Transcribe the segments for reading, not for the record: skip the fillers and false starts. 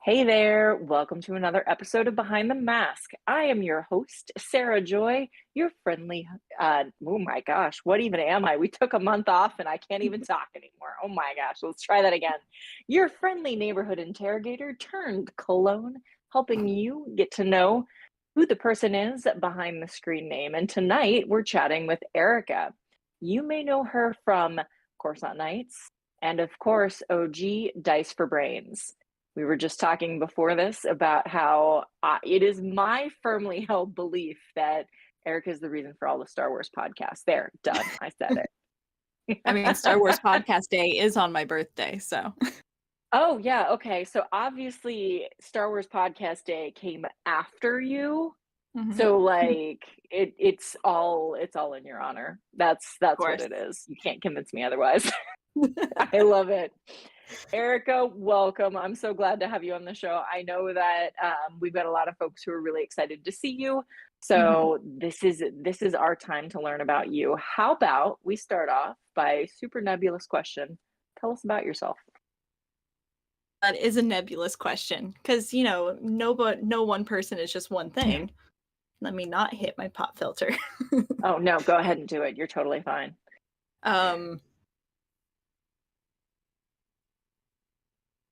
Hey there, welcome to another episode of Behind the Mask. I am your host, Sarah Joy, your friendly, oh my gosh, what even am I? We took a month off and I can't even talk anymore. Oh my gosh, let's try that again. Your friendly neighborhood interrogator turned cologne, helping you get to know who the person is behind the screen name. And tonight we're chatting with Erica. You may know her from Coruscant Nights and, of course, OG Dice for Brains. We were just talking before this about how it is my firmly held belief that Erica is the reason for all the Star Wars podcasts. There, done. I said it. I mean, Star Wars Podcast Day is on my birthday, so. Oh, yeah. Okay. So obviously, Star Wars Podcast Day came after you. Mhm. So like it's all in your honor. That's what it is. You can't convince me otherwise. I love it. Erica, welcome. I'm so glad to have you on the show. I know that we've got a lot of folks who are really excited to see you. So this is our time to learn about you. How about we start off by a super nebulous question. Tell us about yourself. That is a nebulous question because, no one person is just one thing. Let me not hit my pop filter. Oh, no, go ahead and do it. You're totally fine.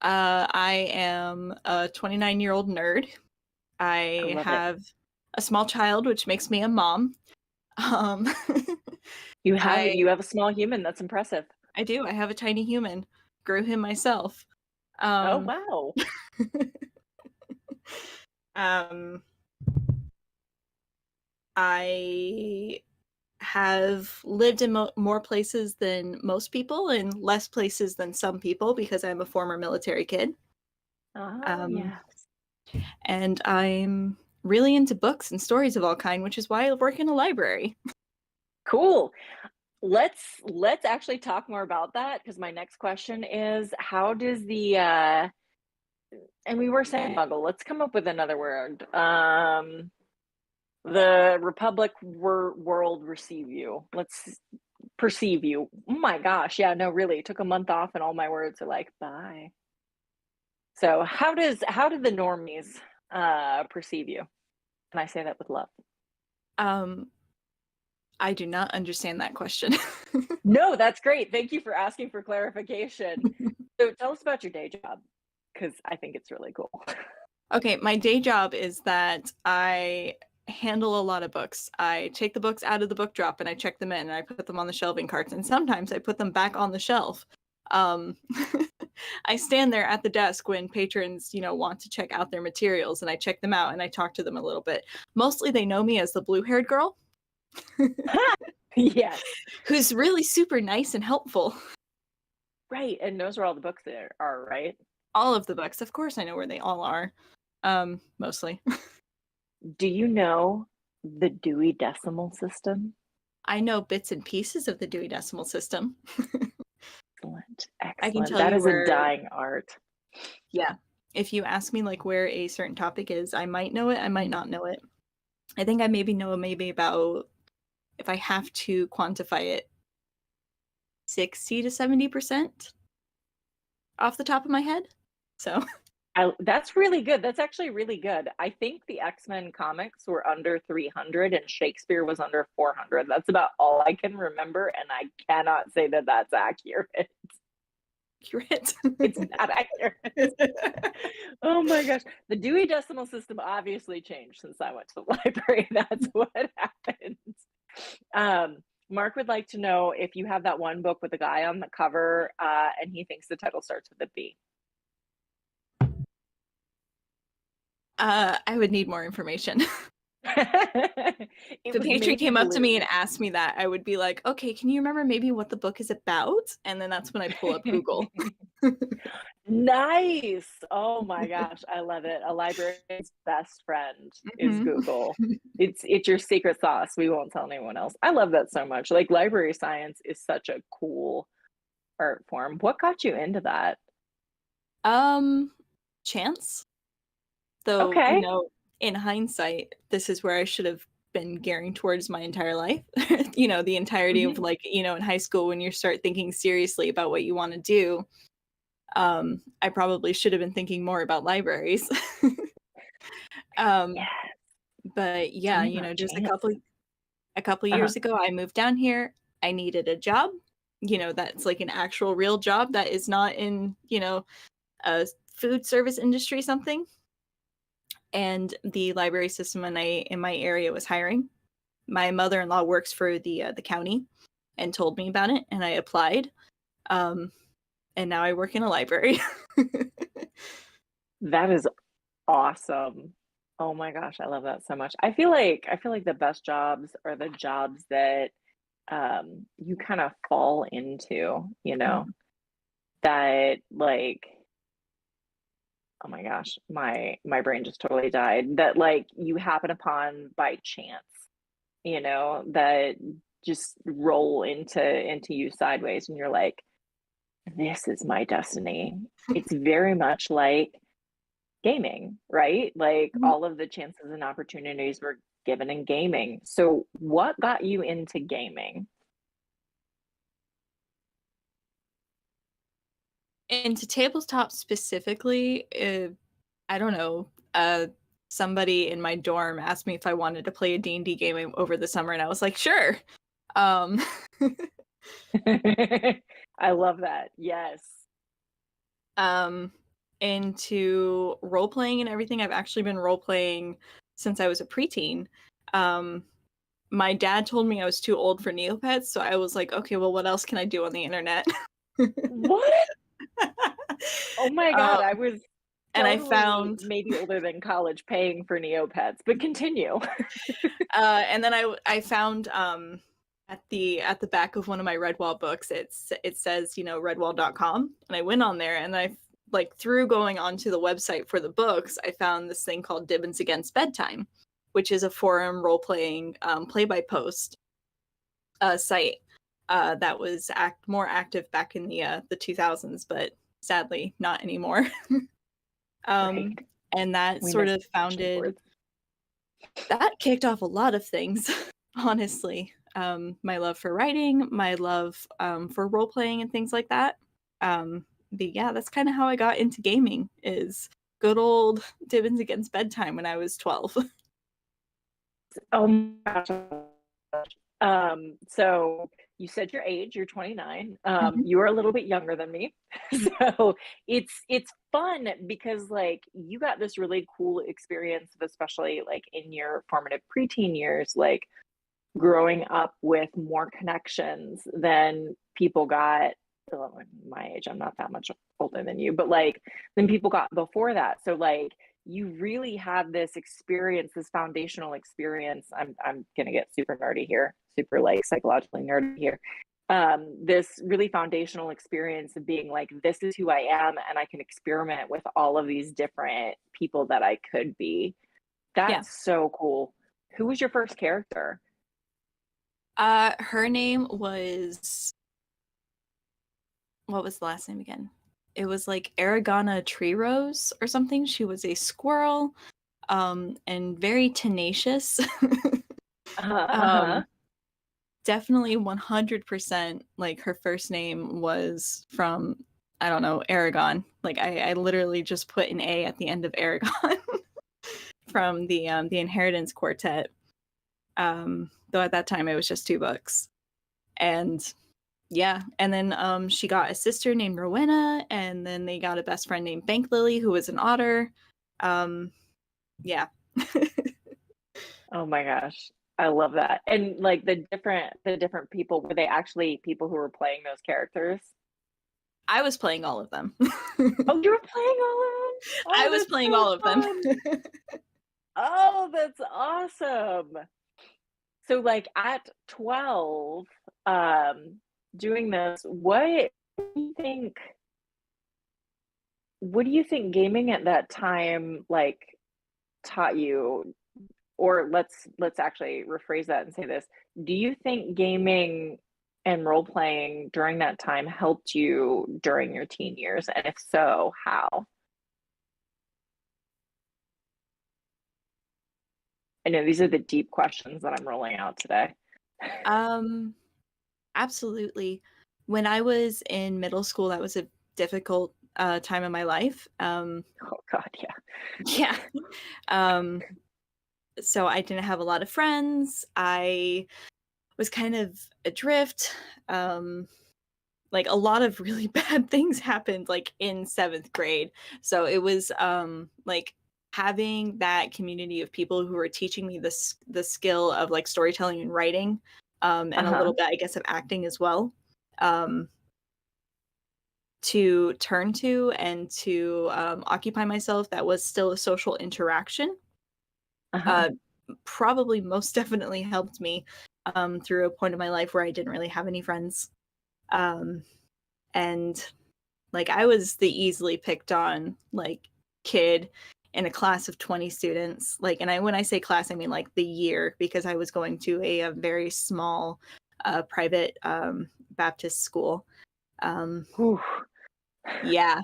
I am a 29-year-old nerd. I have a small child, which makes me a mom. You have a small human. That's impressive. I do. I have a tiny human. Grew him myself. Oh, wow. I have lived in more places than most people and less places than some people because I'm a former military kid. Yes. And I'm really into books and stories of all kind, which is why I work in a library. Cool. Let's actually talk more about that because my next question is how does the and we were saying muggle. Let's come up with another word. The Republic world receive you. Let's perceive you. Oh my gosh. Yeah, no, really. It took a month off and all my words are like, bye. So how do the normies perceive you? And I say that with love. I do not understand that question. No, that's great. Thank you for asking for clarification. So tell us about your day job, because I think it's really cool. Okay, my day job is that I handle a lot of books. I take the books out of the book drop and I check them in and I put them on the shelving carts, and sometimes I put them back on the shelf. I stand there at the desk when patrons, want to check out their materials, and I check them out and I talk to them a little bit. Mostly they know me as the blue-haired girl. Yes. Who's really super nice and helpful. Right, and knows where all the books are, right? All of the books. Of course I know where they all are. Mostly. Do you know the Dewey Decimal System? I know bits and pieces of the Dewey Decimal System. Excellent. I can tell that you is a dying art. Yeah. If you ask me where a certain topic is, I might know it, I might not know it. I think I know about, if I have to quantify it, 60 to 70% off the top of my head. So that's really good. That's actually really good. I think the X-Men comics were under 300 and Shakespeare was under 400. That's about all I can remember, and I cannot say that that's accurate. It's not accurate. Oh my gosh. The Dewey Decimal System obviously changed since I went to the library. That's what happened. Mark would like to know if you have that one book with the guy on the cover and he thinks the title starts with a B. I would need more information. If the patron came up to me and asked me that, I would be like, okay, can you remember maybe what the book is about? And then that's when I pull up Google. Nice. Oh my gosh, I love it. A librarian's best friend is Google. It's your secret sauce. We won't tell anyone else. I love that so much. Like, library science is such a cool art form. What got you into that? Chance. Though, okay. In hindsight, this is where I should have been gearing towards my entire life. The entirety of in high school when you start thinking seriously about what you want to do. I probably should have been thinking more about libraries. um, Yeah. but Give yeah, me my just chance. a couple Uh-huh. years ago, I moved down here. I needed a job, that's like an actual real job that is not in, a food service industry something. And the library system in my area was hiring. My mother-in-law works for the county and told me about it, and I applied. Um, and now I work in a library. That is awesome. Oh my gosh, I love that so much. I feel like the best jobs are the jobs that you kind of fall into, that like oh my gosh, my brain just totally died. That like you happen upon by chance, that just roll into you sideways and you're like, this is my destiny. It's very much like gaming, right? Like all of the chances and opportunities were given in gaming. So what got you into gaming? Into tabletop specifically, I don't know. Somebody in my dorm asked me if I wanted to play a D&D game over the summer, and I was like, sure. Um, I love that. Yes. um, into role playing and everything. I've actually been role playing since I was a preteen. Um, my dad told me I was too old for Neopets, so I was like, okay, well, what else can I do on the internet? What? Oh my God, I was and I totally found maybe older than college paying for Neopets, but continue. and then I found at the back of one of my Redwall books it says, redwall.com, and I went on there, and I like through going onto the website for the books, I found this thing called Dibbins Against Bedtime, which is a forum role playing play by post site that was more active back in the 2000s, but sadly not anymore. Right. And that We sort miss of action founded boards. that kicked off a lot of things, honestly. My love for writing, my love for role playing and things like that. But yeah, that's kind of how I got into gaming. Is good old Dibbins Against Bedtime when I was 12. Oh my gosh. So you said your age, you're 29. Mhm. You are a little bit younger than me. So it's fun because like you got this really cool experience of especially like in your formative preteen years, like growing up with more connections than people got well, my age. I'm not that much older than you, but like than people got before that. So like you really had this experience, this foundational experience. I'm gonna get super nerdy here, super like psychologically nerdy here. This really foundational experience of being like, this is who I am, and I can experiment with all of these different people that I could be. Yeah. That's so cool. Who was your first character? Her name was, what was the last name again? It was like Aragana Tree Rose or something. She was a squirrel, and very tenacious. Uh-huh, uh-huh. um, Definitely 100% like her first name was from, I don't know, Aragon. Like I literally just put an A at the end of Aragon from the Inheritance Quartet. Though at that time it was just 2 books. And yeah, and then she got a sister named Rowena, and then they got a best friend named Bank Lily, who was an otter. Yeah. Oh my gosh. I love that. And like the different people, were they actually people who were playing those characters? I was playing all of them. Oh, you were playing all of them? I Oh, was that's playing so all of them. fun. Oh, that's awesome. So like at 12, doing this, do you think what do you think gaming at that time like taught you? Or let's actually rephrase that and say this. Do you think gaming and role playing during that time helped you during your teen years? And if so, how? I know these are the deep questions that I'm rolling out today. Absolutely. When I was in middle school, that was a difficult time of my life. Oh God, Yeah. So I didn't have a lot of friends. I was kind of adrift. Like a lot of really bad things happened like in 7th grade. So it was like having that community of people who were teaching me the skill of like storytelling and writing, and a little bit, I guess, of acting as well, to turn to and to occupy myself. That was still a social interaction. Probably most definitely helped me through a point of my life where I didn't really have any friends. And like I was the easily picked on like kid in a class of 20 students. Like, and when I say class, I mean like the year, because I was going to a very small private Baptist school. Yeah.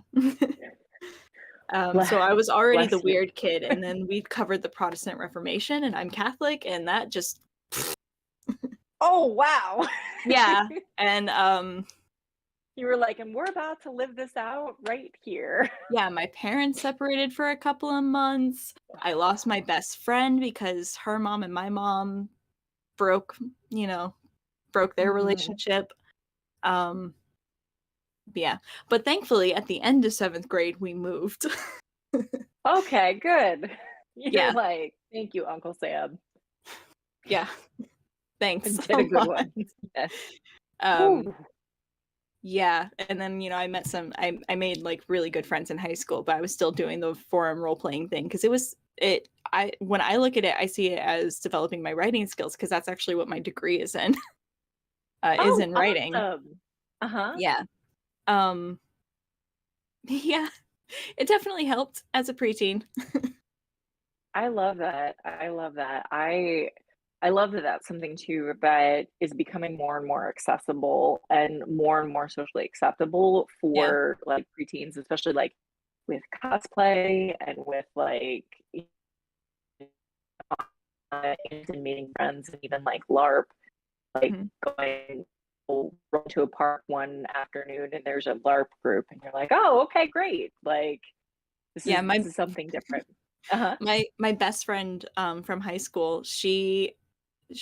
So I was already the weird kid, and then we covered the Protestant Reformation, and I'm Catholic, and that just Oh wow. Yeah. And you were like, and we're about to live this out right here. Yeah, my parents separated for a couple of months. I lost my best friend because her mom and my mom broke their relationship. Yeah. But thankfully at the end of 7th grade we moved. Okay, good. You're Yeah. like, thank you, Uncle Sam. Yeah. Thanks. Did a good one. Yes. Yeah, and then I met I made like really good friends in high school, but I was still doing the forum role playing thing because when I look at it, I see it as developing my writing skills, because that's actually what my degree is in. Is in writing. Awesome. Yeah. Yeah, it definitely helped as a preteen. I love that. I love that. I love that that's something too that is becoming more and more accessible and more socially acceptable for like preteens, especially like with cosplay and with like and meeting friends, and even like LARP, like going to a park one afternoon and there's a LARP group and you're like, oh, okay, great. Like this is something different. My best friend from high school,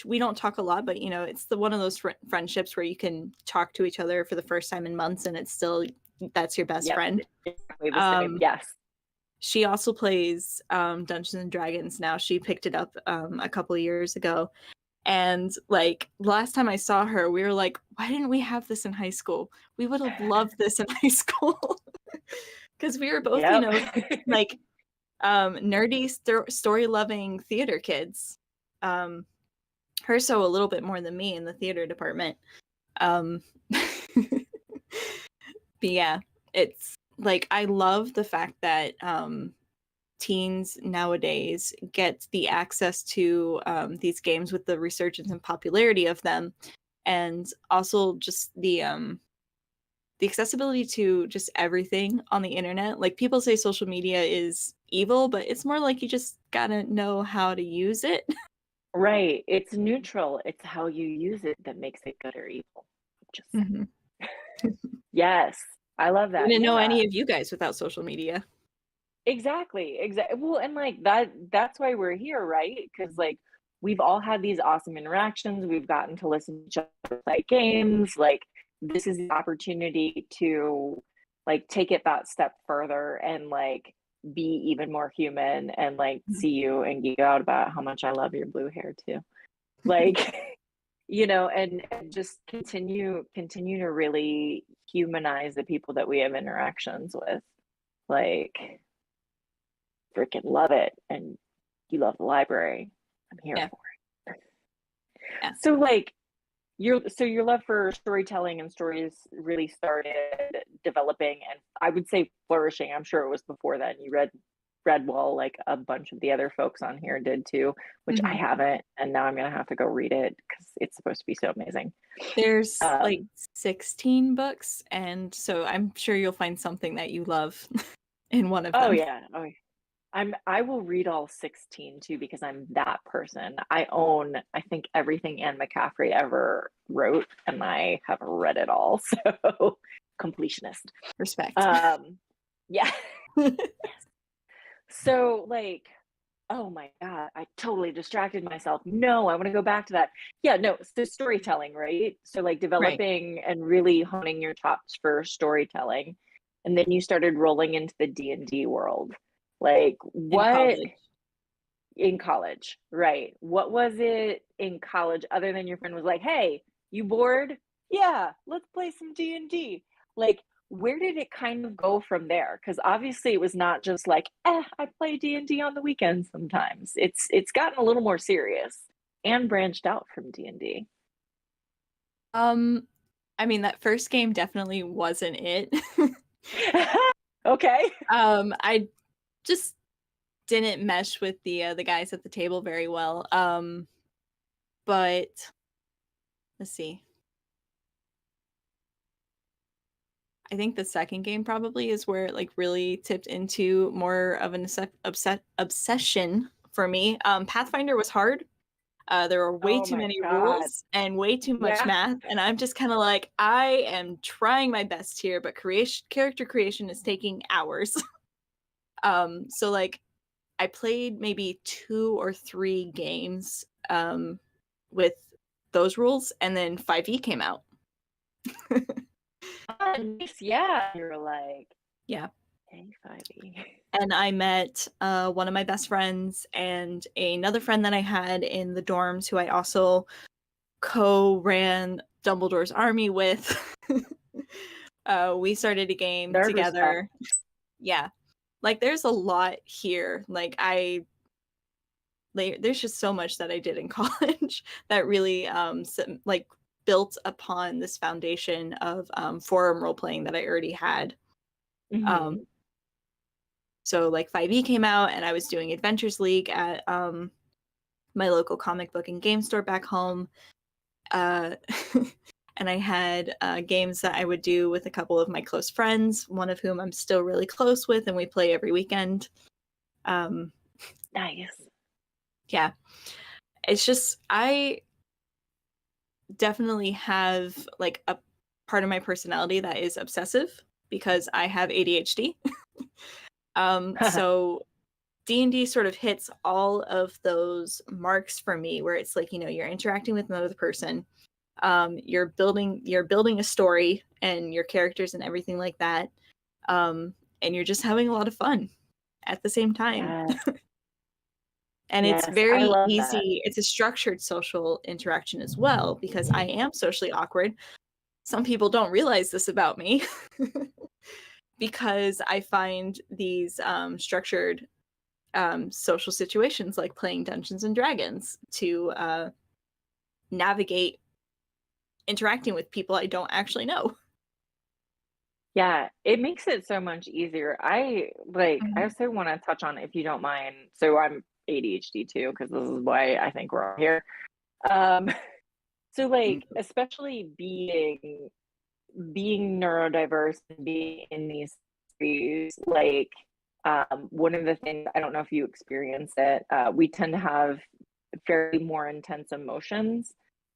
we don't talk a lot, but it's one of those friendships where you can talk to each other for the first time in months and it's still, that's your best friend. Exactly the same. Yes. She also plays Dungeons and Dragons now. She picked it up a couple of years ago. And like last time I saw her, we were like, why didn't we have this in high school? We would have loved this in high school. Because we were both, like nerdy, story-loving theater kids. Her so a little bit more than me in the theater department. But yeah, it's like I love the fact that teens nowadays get the access to these games with the resurgence and popularity of them, and also just the accessibility to just everything on the internet. Like people say social media is evil, but it's more like you just gotta know how to use it. Right. It's neutral. It's how you use it that makes it good or evil. Yes. I love that. I didn't know any of you guys without social media. Exactly. Well, and like that's why we're here, right? Because like we've all had these awesome interactions. We've gotten to listen to each other play games. Like this is the opportunity to like take it that step further and like be even more human and like see you and geek out about how much I love your blue hair too. Like, and just continue to really humanize the people that we have interactions with. Like, freaking love it. And you love the library. I'm here for it. Yeah. So like your love for storytelling and stories really started developing, and I would say flourishing. I'm sure it was before then. You read Redwall like a bunch of the other folks on here did too, which I haven't, and now I'm gonna have to go read it because it's supposed to be so amazing. There's like 16 books, and so I'm sure you'll find something that you love in one of them. Oh yeah. I will read all 16 too because I'm that person. I own, I think, everything Anne McCaffrey ever wrote, and I have read it all. So completionist. Respect. Yeah. Yes. So, like, oh my god, I totally distracted myself. No, I wanna go back to that. Yeah, no, so storytelling, right? So, like, Right. developing and really honing your chops for storytelling, and then you started rolling into the D&D world. Like, In what college. in college, right. What was it in college other than your friend was like, "Hey, you bored? Yeah, let's play some D&D." Like, where did it kind of go from there? Because obviously it was not just like, I play D&D on the weekends sometimes." It's gotten a little more serious and branched out from D&D. Um, I mean, that first game definitely wasn't it. Okay. I just didn't mesh with the guys at the table very well. But let's see. I think the second game probably is where it like really tipped into more of an obsession for me. Pathfinder was hard. There were way Oh too my many god. rules and way too much Yeah. math, and I'm just kind of like, I am trying my best here, but character creation is taking hours. So like I played maybe 2 or 3 games with those rules, and then 5e came out. Ah, nice. Yeah. You're like, Yeah. "Hey, 5e." And I met one of my best friends and another friend that I had in the dorms who I also co-ran Dumbledore's army with. We started a game Nerd respect. together. Yeah. Like there's a lot here. There's just so much that I did in college that really like built upon this foundation of forum role playing that I already had. Um, Mhm. so like 5e came out and I was doing Adventures League at my local comic book and game store back home. Uh, and I had games that I would do with a couple of my close friends, one of whom I'm still really close with, and we play every weekend. Um, Nice. yeah, it's just I definitely have like a part of my personality that is obsessive because I have ADHD. So D&D sort of hits all of those marks for me where it's like, you're interacting with another person. You're building a story and your characters and everything like that. And you're just having a lot of fun at the same time. Yes. And it's Yes, I very love that. easy. It's a structured social interaction as well because I am socially awkward. Some people don't realize this about me because I find these structured social situations like playing Dungeons and Dragons to navigate interacting with people I don't actually know. Yeah, it makes it so much easier. I Mhm. also wanna touch on, if you don't mind, so I'm ADHD too, because this is why I think we're all here. Um, so, like, especially being neurodiverse and being in these countries, like, one of the things, I don't know if you experience it, we tend to have fairly more intense emotions.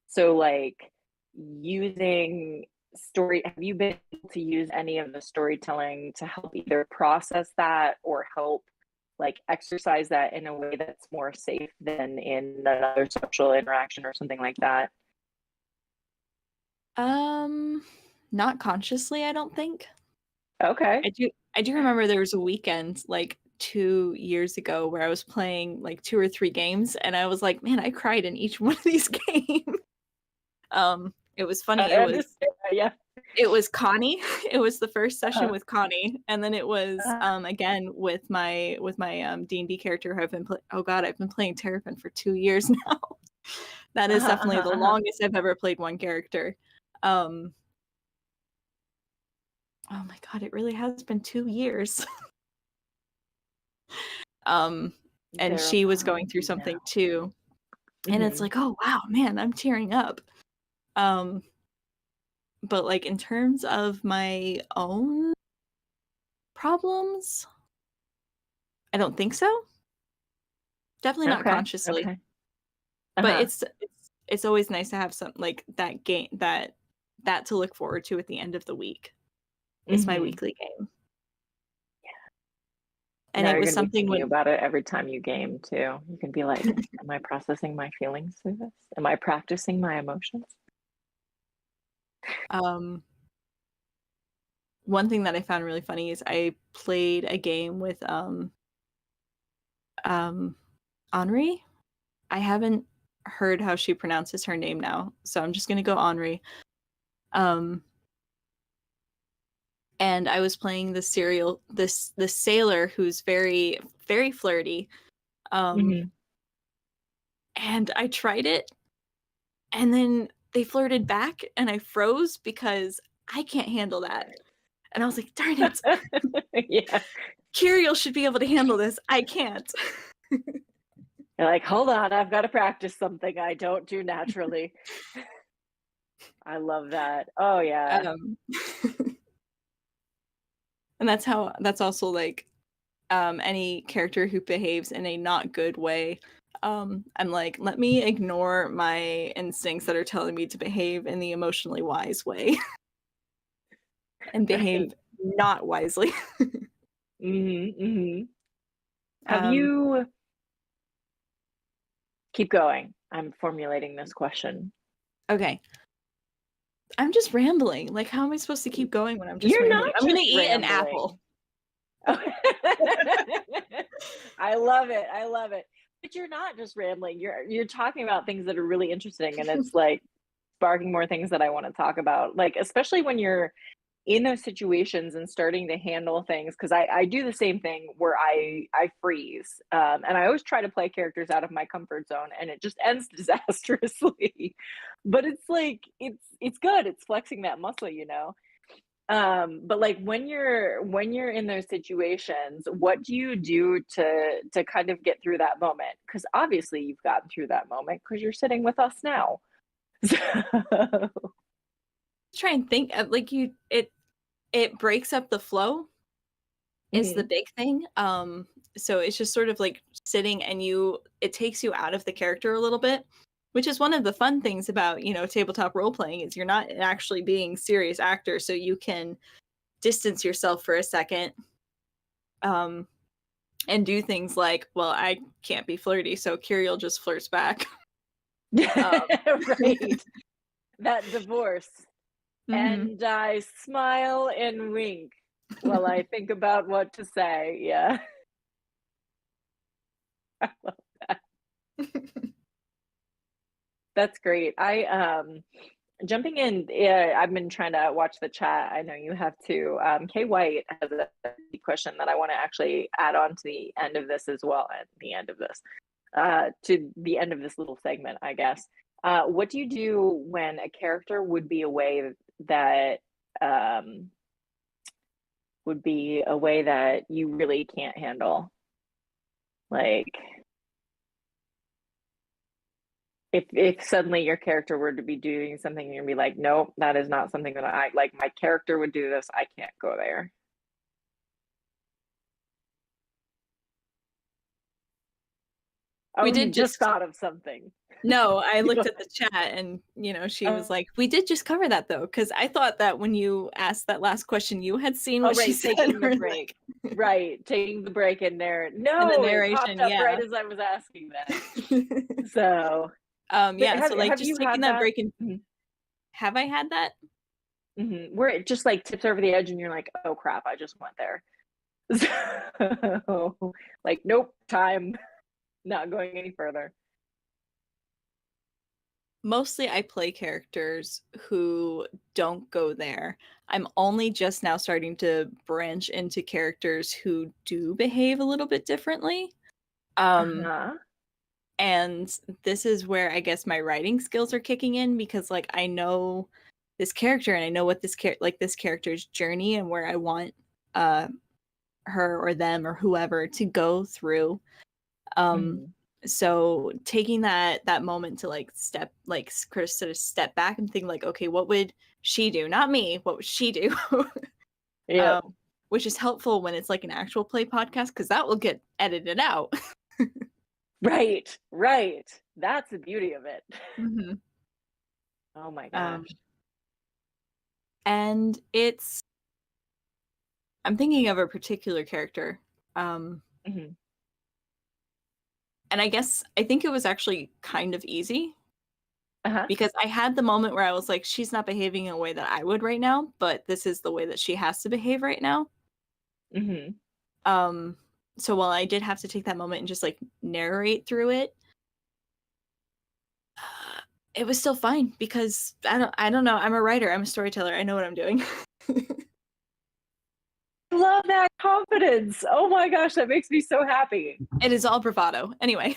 So, like, using story, have you been able to use any of the storytelling to help either process that or help like exercise that in a way that's more safe than in another social interaction or something like that? Um, Not consciously, I don't think. Okay. I do remember there was a weekend like 2 years ago where I was playing like 2 or 3 games and I was like, "Man, I cried in each one of these games." It was funny. I understand. Yeah. It was Connie. It was the first session Uh-huh. with Connie, and then it was, Uh-huh. again with my D&D character who I've been playing Terrapin for 2 years now. That is Uh-huh. definitely Uh-huh. the Uh-huh. longest I've ever played one character. Um, oh my god, it really has been 2 years. Um, and she was Thereupon, going through yeah. something too, and it's Mhm. like, "Oh, wow, man, I'm tearing up." Um, but, like, in terms of my own problems, I don't think so. Definitely not Okay. consciously, Okay. but Uh-huh. it's always nice to have some like that to look forward to at the end of the week. Is my Mhm. weekly game. And Now it you're was gonna be something thinking when about it every time you game too. You can be like, am I processing my feelings through this? Am I practicing my emotions? one thing that I found really funny is I played a game with Henri. I haven't heard how she pronounces her name now, so I'm just gonna go Henri. And I was playing the sailor who's very, very flirty. Mhm. And I tried it, and then they flirted back, and I froze because I can't handle that. And I was like, darn it, Yeah. Kiriel should be able to handle this. I can't. You're like, hold on, I've got to practice something I don't do naturally. I love that. Oh yeah. Um, and that's also like any character who behaves in a not good way. I'm like, let me ignore my instincts that are telling me to behave in the emotionally wise way and behave Right. not wisely. Have um, you keep going? I'm formulating this question. okay. I'm just rambling. Like, how am I supposed to keep going when I'm just You're rambling? not I'm gonna just eat an apple. rambling. I love it. I love it. But you're not just rambling. You're talking about things that are really interesting, and it's like sparking more things that I want to talk about. Like especially when you're in those situations and starting to handle things, because I do the same thing where I freeze, and I always try to play characters out of my comfort zone, and it just ends disastrously. But it's like it's good. It's flexing that muscle, you know. But like when you're in those situations, what do you do to kind of get through that moment? Because obviously you've gotten through that moment because you're sitting with us now. Try and think of like it breaks up the flow is the Mhm. big thing. So it's just sort of like sitting and it takes you out of the character a little bit, which is one of the fun things about, tabletop role playing is you're not actually being serious actor, so you can distance yourself for a second. And do things like, well, I can't be flirty, so Kiriel just flirts back. Right. That divorce. Mhm. And I smile and wink while I think about what to say. Yeah. I love that. That's great. Jumping in, yeah, I've been trying to watch the chat. I know you have too. Kay White has a question that I want to actually add on to the end of this as well. At the end of this, to the end of this little segment, I guess. What do you do when a character that um, would be a way that you really can't handle? Like, if suddenly your character were to be doing something and you'd be like, nope, that is not something that I like. My character would do this. I can't go there. We Oh, you did just just thought of something. No, I Go looked at ahead. the chat and, she Uh, was like, "We did just cover that though," because I thought that when you asked that last question, you had seen oh, what she right, said. taking the We're break. like, Right, taking the break in there. in the No, it popped narration, up yeah. right as I was asking that. So, but Yeah, so like have just you taking had that that? break and have I had that? Where it just like tips over the edge and you're like, oh crap, I just went there. So, like, nope, time, not going any further. Mostly I play characters who don't go there. I'm only just now starting to branch into characters who do behave a little bit differently. Um Uh-huh. And this is where I guess my writing skills are kicking in because like I know this character and I know what this character's journey and where I want uh her or them or whoever to go through. Um Mhm. so taking that moment to like sort of step back and think like, okay, what would she do? Not me, what would she do? Yep. um which is helpful when it's like an actual play podcast because that will get edited out. Right, right. That's the beauty of it. Mhm. Oh my um gosh. and I'm thinking of a particular character. Um, Mhm. and I think it was actually kind of easy Uh-huh. because I had the moment where I was like, she's not behaving in a way that I would right now, but this is the way that she has to behave right now. Mhm. Um, so while I did have to take that moment and just like narrate through it, it was still fine because I don't know. I'm a writer. I'm a storyteller. I know what I'm doing. I love that confidence. Oh my gosh, that makes me so happy. It is all bravado. Anyway,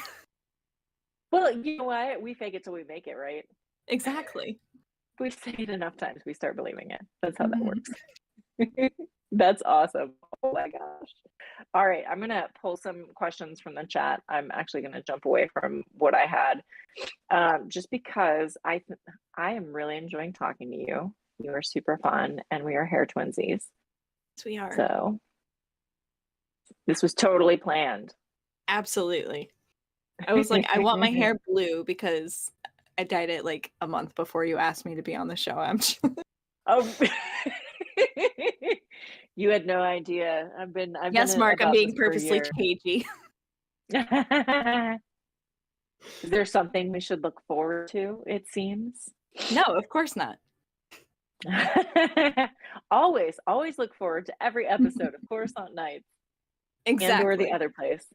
Well, you know what? We fake it till we make it, right? exactly. If we say it enough times, we start believing it. That's how that Mhm. works. That's awesome. Oh my gosh. All right, I'm gonna pull some questions from the chat. I'm actually gonna jump away from what I had, just because I am really enjoying talking to you. You are super fun, and we are hair twinsies. Yes, we are. So this was totally planned. Absolutely. I was like, I want my hair blue because I dyed it like a month before you asked me to be on the show. I'm just... Oh, you had no idea. I've Yes, been Mark, I'm about this being for a purposely year. cagey. Is there something we should look forward to, it seems? No, of course not. Always look forward to every episode of Coruscant Nights and or the Exactly. other place.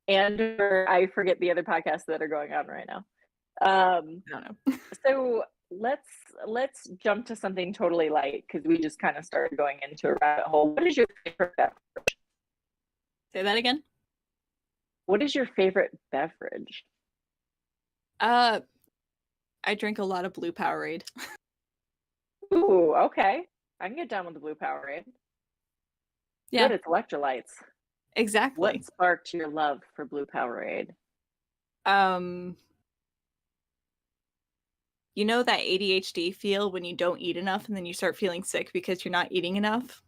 And or I forget the other podcasts that are going on right now. I don't know. So let's jump to something totally light because we just kind of started going into a rabbit hole. What is your favorite beverage? Say that again. What is your favorite beverage? I drink a lot of blue Powerade. Ooh, okay. I can get down with the blue Powerade. Yeah, Good, it's electrolytes. What exactly. sparked your love for blue Powerade? Um, you know that ADHD feel when you don't eat enough and then you start feeling sick because you're not eating enough?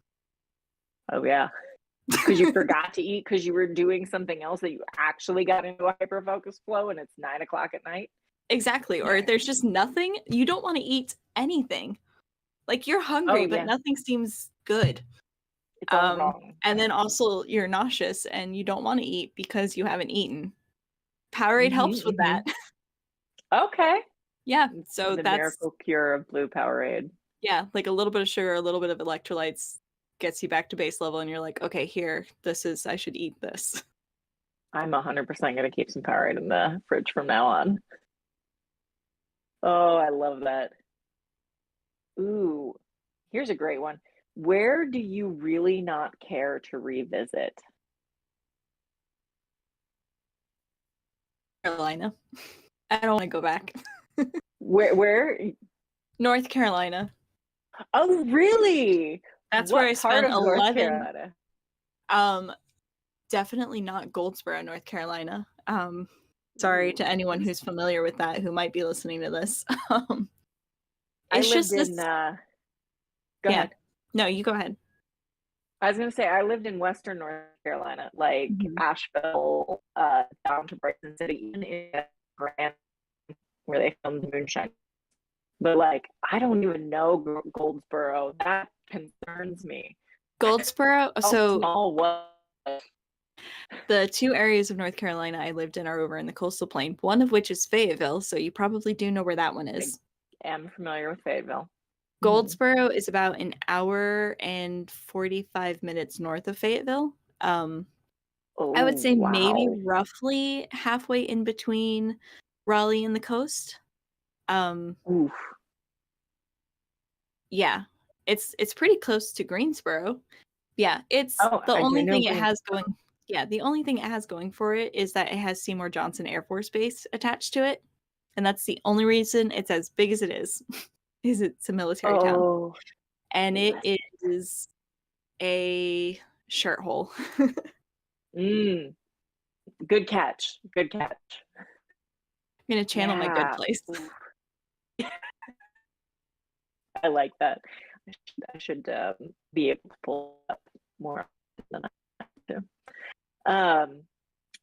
Oh yeah. Because you forgot to eat because you were doing something else that you actually got into a hyper focus flow and it's 9 o'clock at night. Exactly. Or there's just nothing. You don't want to eat anything. Like you're Oh hungry, but yeah. nothing seems good. It's all wrong. And then also you're nauseous and you don't want to eat because you haven't eaten. Powerade helps with that. Okay. Yeah. So The that's, miracle cure of blue Powerade. yeah, like a little bit of sugar, a little bit of electrolytes gets you back to base level and you're like, okay, here, I should eat this. I'm 100% going to keep some Powerade in the fridge from now on. Oh, I love that. Ooh, here's a great one. Where do you really not care to revisit? Carolina. I don't want to go back. Where? North Carolina. Oh, really? That's where I What part spent of North 11. Carolina? Definitely not Goldsboro, North Carolina. Sorry to anyone who's familiar with that who might be listening to this. I It's lived just in, this. go Yeah. ahead. No, you go ahead. I was going to say, I lived in Western North Carolina, like Mhm. Asheville, down to Bryson City, even in Grant, where they filmed Moonshine. But like, I don't even know Goldsboro. That concerns me. Goldsboro. How So small was? the two areas of North Carolina I lived in are over in the coastal plain, one of which is Fayetteville. So you probably do know where that one I is. am familiar with Fayetteville. Goldsboro is about an hour and 45 minutes north of Fayetteville. I would Oh, say maybe wow. roughly halfway in between Raleigh and the coast. Oof. Yeah, it's pretty close to Greensboro. Yeah, it's Oh, the I do only know thing it Green. has going. Yeah, the only thing it has going for it is that it has Seymour Johnson Air Force Base attached to it, and that's the only reason it's as big as it is. Is it's a military town, Oh, and it West. is a shirt hole. Mm, good catch. Good catch. I'm gonna channel my good Yeah. place. Oof. I like that. I should be able to pull up more than I do.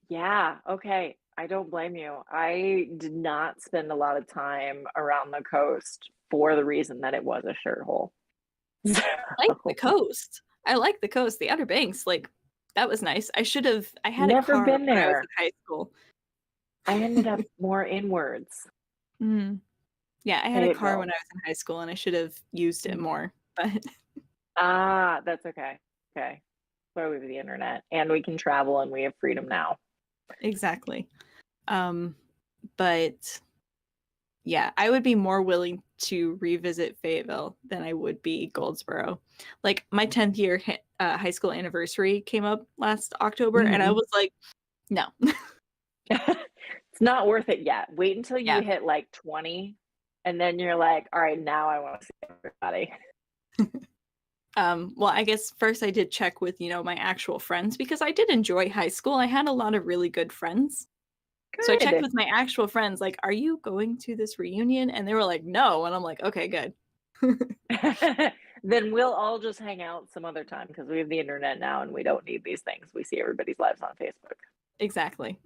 Yeah, okay. I don't blame you. I did not spend a lot of time around the coast for the reason that it was a shirt hole. I like the So, coast. I like the coast. The Outer Banks, like That was nice. I had a Never car been when I was there. in high school. I ended up more inwards. Mm. Yeah, I had a car when Fayetteville. I was in high school, and I should have used it more, but Ah, that's okay. Okay. So we have the internet and we can travel and we have freedom now. exactly. Um, but yeah, I would be more willing to revisit Fayetteville than I would be Goldsboro. Like my 10th year high school anniversary came up last October, and I Mhm. was like, no. It's not worth it yet. Wait until you Yeah. hit like 20 and then you're like, all right, now I want to see everybody. Well, I guess first I did check with, my actual friends because I did enjoy high school. I had a lot of really good friends. So I checked Good. with my actual friends, like, are you going to this reunion? And they were like, no. And I'm like, okay, good. Then we'll all just hang out some other time because we have the internet now and we don't need these things. We see everybody's lives on Facebook. Exactly.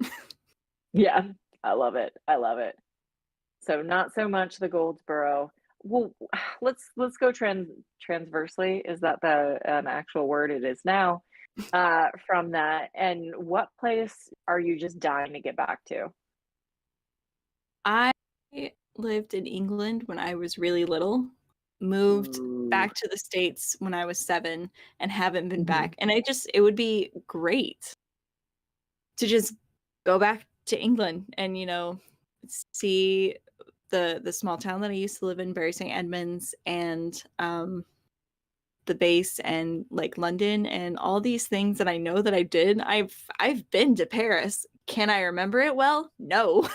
Yeah, I love it. I love it. So not so much the Goldsboro. Well, let's go transversely. Is that the an actual word? It is now. From that, and what place are you just dying to get back to? I lived in England when I was really little, moved Ooh. back to the States when I was 7, and haven't been Mhm. back. And it would be great to just go back to England and, see the small town that I used to live in, Bury St. Edmunds, and the base, and like London, and all these things that I know that I did. I've been to Paris. Can I remember it well? No.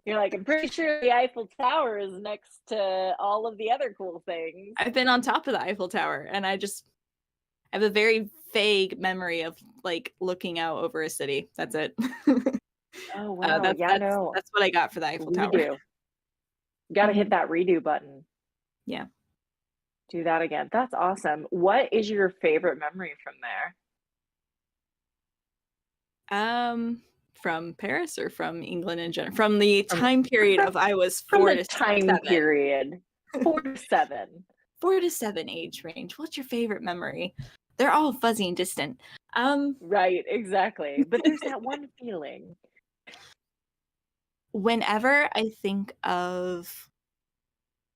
You're like, I'm pretty sure the Eiffel Tower is next to all of the other cool things. I've been on top of the Eiffel Tower, and I have a very vague memory of like looking out over a city. That's it. Oh wow, That's yeah, that's no, that's what I got for the Eiffel Tower. redo. Got to hit Mhm. that redo button. Yeah. Do that again. That's awesome. What is your favorite memory from there? From Paris or from England in general? From the From time period from of I was from 4 the to time 7. period, 4 to 7. 4 to 7 age range. What's your favorite memory? They're all fuzzy and distant. Right, exactly. But there's that one feeling. Whenever I think of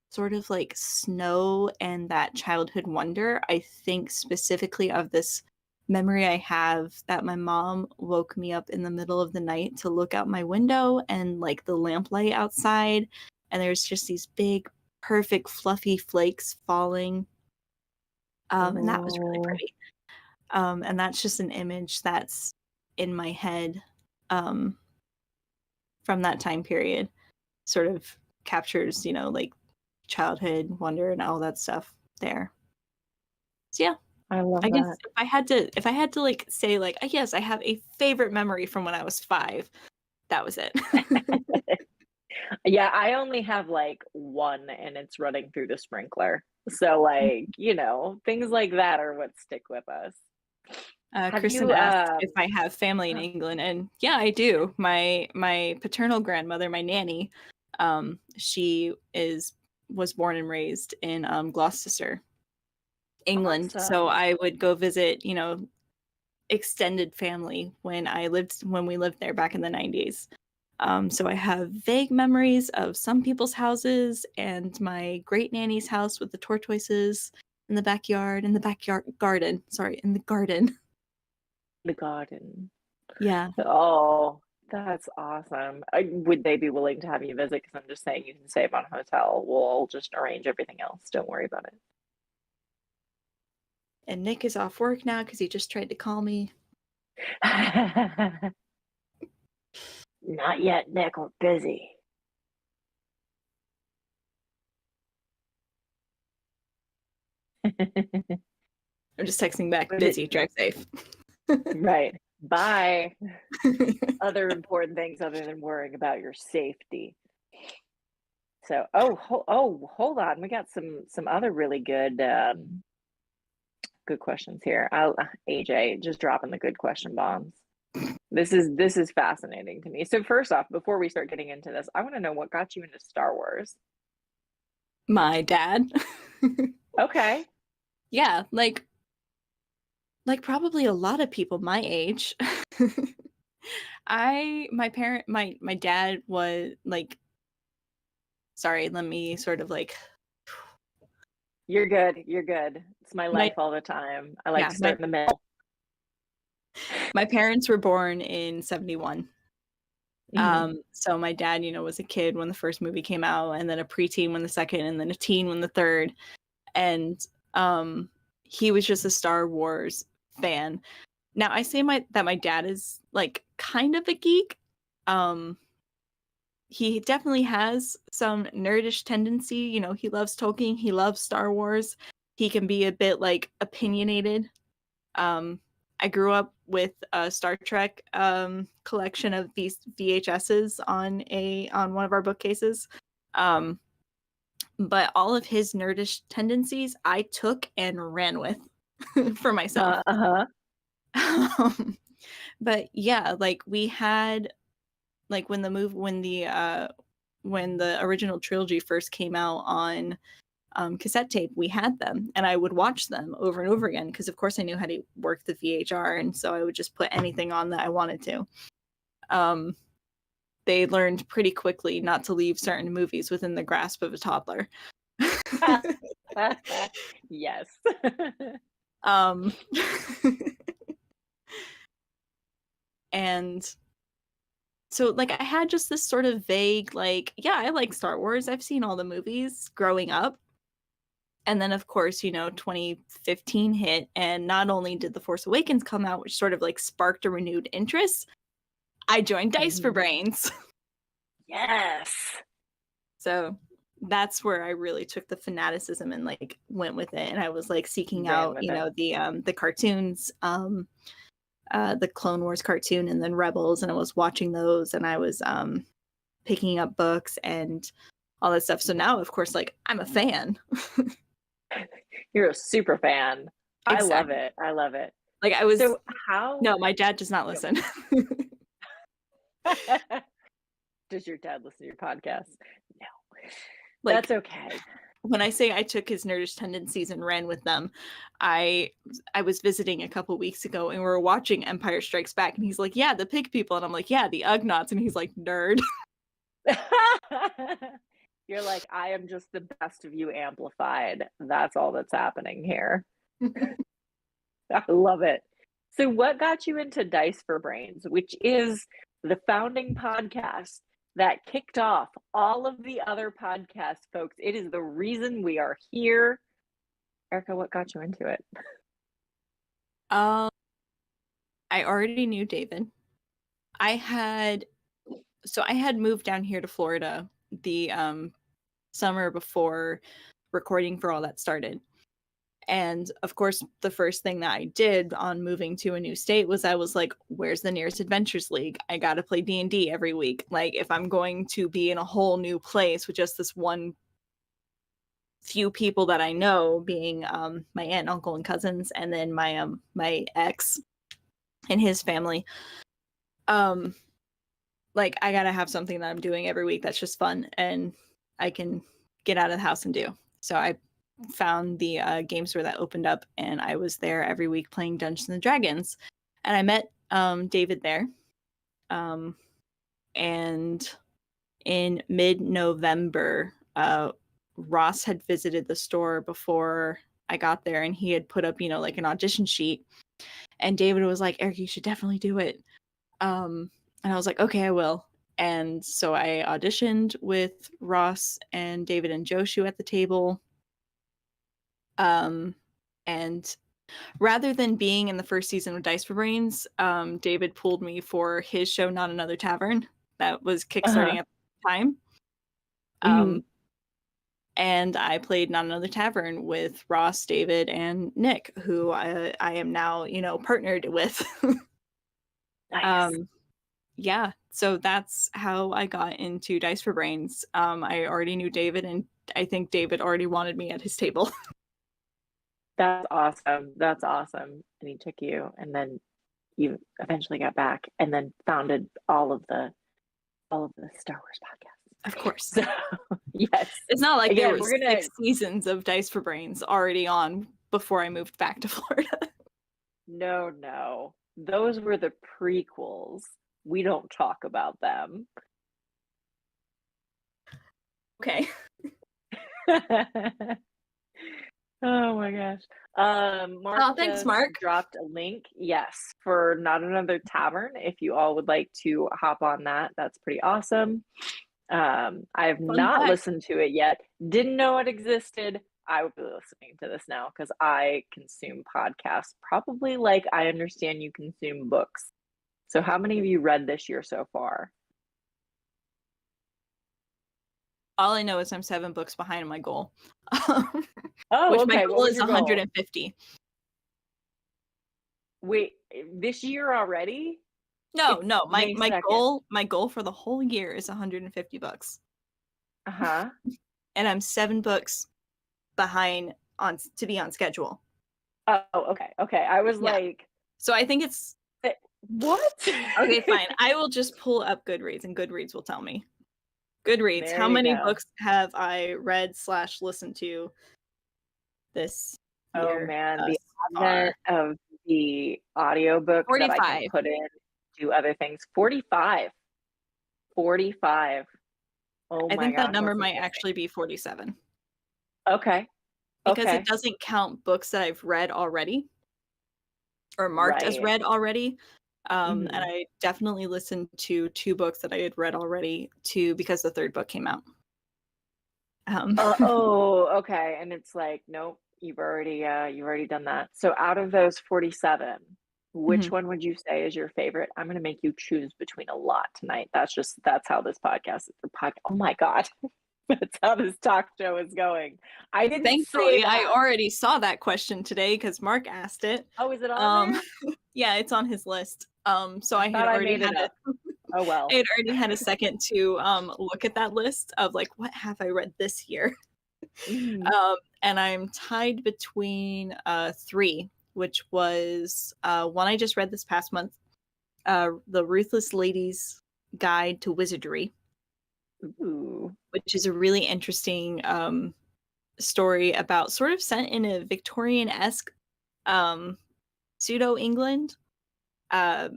sort of like snow and that childhood wonder, I think specifically of this memory I have that my mom woke me up in the middle of the night to look out my window and like the lamplight outside, and there's just these big, perfect, fluffy flakes falling. And that was really Oh, pretty. And that's just an image that's in my head um, from that time period. Sort of captures, like childhood wonder and all that stuff there. So yeah, I love I guess that. if I had to like say like, yes, I have a favorite memory from when I was 5, that was it. Yeah, I only have like one and it's running through the sprinkler. So like, things like that are what stick with us. Have Kristen you asked if I have family in England, and yeah, I do. My paternal grandmother, my nanny, she was born and raised in Gloucester, England. So awesome. I would go visit, extended family when we lived there back in the 90s. So I have vague memories of some people's houses and my great nanny's house with the tortoises in the backyard garden. Sorry, in the garden. The garden. Yeah. Oh, that's awesome. Would they be willing to have you visit? Because I'm just saying you can save on hotel. We'll just arrange everything else. Don't worry about And Nick is off work now because he just tried to call me. it. Not yet, Nick. We're busy. I'm just texting back, But it, busy, drive safe. right. Bye. Other important things other than worrying about your safety. So, hold on. We got some other really good questions here. AJ just dropping the good question bombs. This is fascinating to me. So first off, before we start getting into this, I want to know what got you into Star Wars. My dad. Okay. Yeah, like like probably a lot of people my age, my dad was like, sorry, let me sort of like, You're good. You're good. It's my my life all the time. I like yeah, to start in the middle. my parents were born in 71. Mhm. So my dad, was a kid when the first movie came out, and then a preteen when the second, and then a teen when the third. And he was just a Star Wars fan. Now I say that my dad is like kind of a geek. He definitely has some nerdish tendency. He loves Tolkien, he loves Star Wars. He can be a bit like opinionated. I grew up with a Star Trek collection of these VHSs on one of our bookcases. But all of his nerdish tendencies I took and ran with for myself. Uh-huh. But yeah, like we had like when the original trilogy first came out on cassette tape, we had them, and I would watch them over and over again because, of course, I knew how to work the VHR, and so I would just put anything on that I wanted to. They learned pretty quickly not to leave certain movies within the grasp of a toddler. Yes. um, and so, like, I had just this sort of vague, like, yeah, I like Star Wars. I've seen all the movies growing up. And then, of course, 2015 hit, and not only did The Force Awakens come out, which sort of like sparked a renewed interest, I joined Dice for Mhm. Brains. Yes. So that's where I really took the fanaticism and like went with it. And I was like seeking Ran out, with it. the cartoons, the Clone Wars cartoon and then Rebels, and I was watching those, and I was picking up books and all that stuff. So now, of course, like I'm a fan. You're a super fan. I love Exactly. it. I love it. Like I was So how No, my dad does not listen. does your dad listen to your podcast? No. Like That's okay. when I say I took his nerdish tendencies and ran with them, I was visiting a couple weeks ago and we were watching Empire Strikes Back, and he's like, "Yeah, the pig people," and I'm like, "Yeah, the Ugnaughts," and he's like, "Nerd." You're like, I am just the best of you amplified. That's all that's happening here. I love it. So, what got you into Dice for Brains, which is the founding podcast that kicked off all of the other podcasts, folks? It is the reason we are here. Erica, what got you into it? Um, I already knew David. I had moved down here to Florida the summer before recording for all that started. And of course, the first thing that I did on moving to a new state was I was like, where's the nearest Adventures League? I got to play D&D every week. Like if I'm going to be in a whole new place with just this one few people that I know, being my aunt, uncle, and cousins, and then my ex and his family, like I got to have something that I'm doing every week that's just fun and I can get out of the house and do. So I found the game store that opened up, and I was there every week playing Dungeons and Dragons, and I met David there, and in mid-November, Ross had visited the store before I got there, and he had put up like an audition sheet, and David was like, "Eric, you should definitely do it," and I was like, "Okay, I will." And so I auditioned with Ross and David and Joshu at the table. And rather than being in the first season of Dice for Brains, David pulled me for his show, Not Another Tavern, that was kickstarting Uh-huh. at the time. Mhm. And I played Not Another Tavern with Ross, David, and Nick, who I am now, partnered with. Nice. Yeah, so that's how I got into Dice for Brains. I already knew David, and I think David already wanted me at his table. That's awesome. That's awesome. And he took you, and then you eventually got back, and then founded all of the Star Wars podcasts. Of course. So, yes. It's not like there Again, was we're gonna 6 seasons of Dice for Brains already on before I moved back to Florida. No. Those were the prequels. We don't talk about them. Okay. Oh my gosh. Mark Oh, thanks, just Mark. dropped a link, yes, for Not Another Tavern. If you all would like to hop on that, that's pretty awesome. I have Fun not fact. listened to it yet. Didn't know it existed. I would be listening to this now because I consume podcasts probably like I understand you consume books. So how many of you read this year so far? All I know is I'm 7 books behind my goal. Oh, Which my okay. What goal was is your goal? 150. Wait, this year already? No, It's my May 2nd. my goal for the whole year is 150 bucks. Uh-huh. And I'm 7 books behind on to be on schedule. Oh, okay. I was Yeah. like, So I think it's what? okay, fine. I will just pull up Goodreads and Goodreads will tell me. Goodreads, There how you many go. books have I read / listened to this Oh year man, thus the far? advent of the audiobook that I can 45. put in, do other things. 45. 45. Oh I my think that gosh, number that's might insane. actually be 47. Okay. Because it Okay. doesn't count books that I've read already or marked as Right. read already. And Mhm. I definitely listened to 2 books that I had read already because the 3rd book came out. Oh, okay. And it's like, nope, you've already done that. So out of those 47, which Mhm. one would you say is your favorite? I'm gonna make you choose between a lot tonight. That's how this podcast is. Oh my God. That's how this talk show is going. I didn't say Thankfully, I that. already saw that question today because Mark asked it. Oh, is it on Um, there? yeah, it's on his list. So I I had thought I already made it had up. Oh well. a second to look at that list of like what have I read this year. Mhm. And I'm tied between 3, which was one I just read this past month, The Ruthless Lady's Guide to Wizardry, Ooh. which is a really interesting story about sort of set in a Victorian-esque pseudo England. Uh,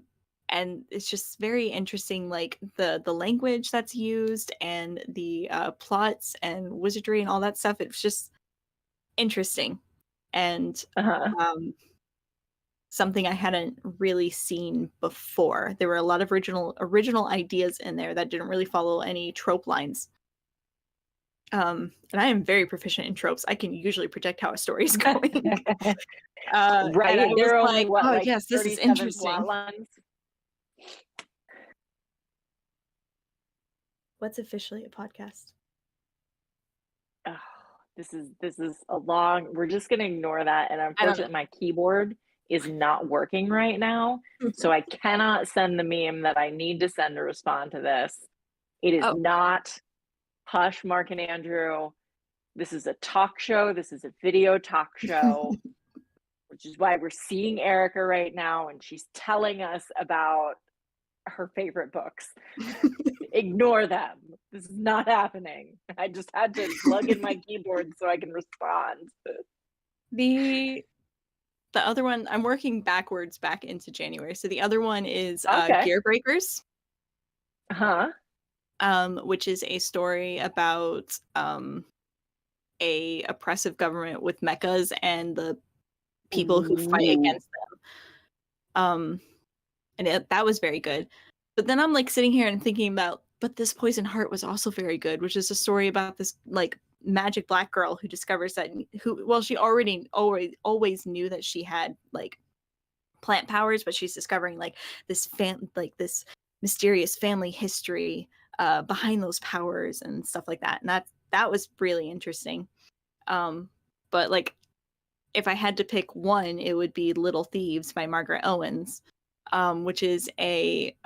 and it's just very interesting, like the language that's used and the plots and wizardry and all that stuff. It's just interesting and Uh-huh. something I hadn't really seen before. There were a lot of original ideas in there that didn't really follow any trope lines. And I am very proficient in tropes. I can usually predict how a story is going. And I Right. was There are only like, what, "Oh, like yes, this is 37 plot interesting." lines? What's officially a podcast? Oh, this is a long, we're just gonna ignore that. And I don't know. unfortunately, my keyboard is not working right now. So I cannot send the meme that I need to send to respond to this. It is Oh, not Hush, Mark and Andrew. This is a talk show. This is a video talk show, which is why we're seeing Erica right now, and she's telling us about her favorite books. Ignore them. This is not happening. I just had to plug in my keyboard so I can respond. the other one, I'm working backwards back into January. So the other one is Okay. Gear Breakers, Huh. which is a story about a oppressive government with mechas and the people who fight Ooh. against them. And that was very good. But then I'm like sitting here and thinking about, but This Poison Heart was also very good, which is a story about this like magic black girl who discovers that she always knew that she had like plant powers, but she's discovering like this mysterious family history behind those powers and stuff like that. And that was really interesting. But like if I had to pick one, it would be Little Thieves by Margaret Owens, which is a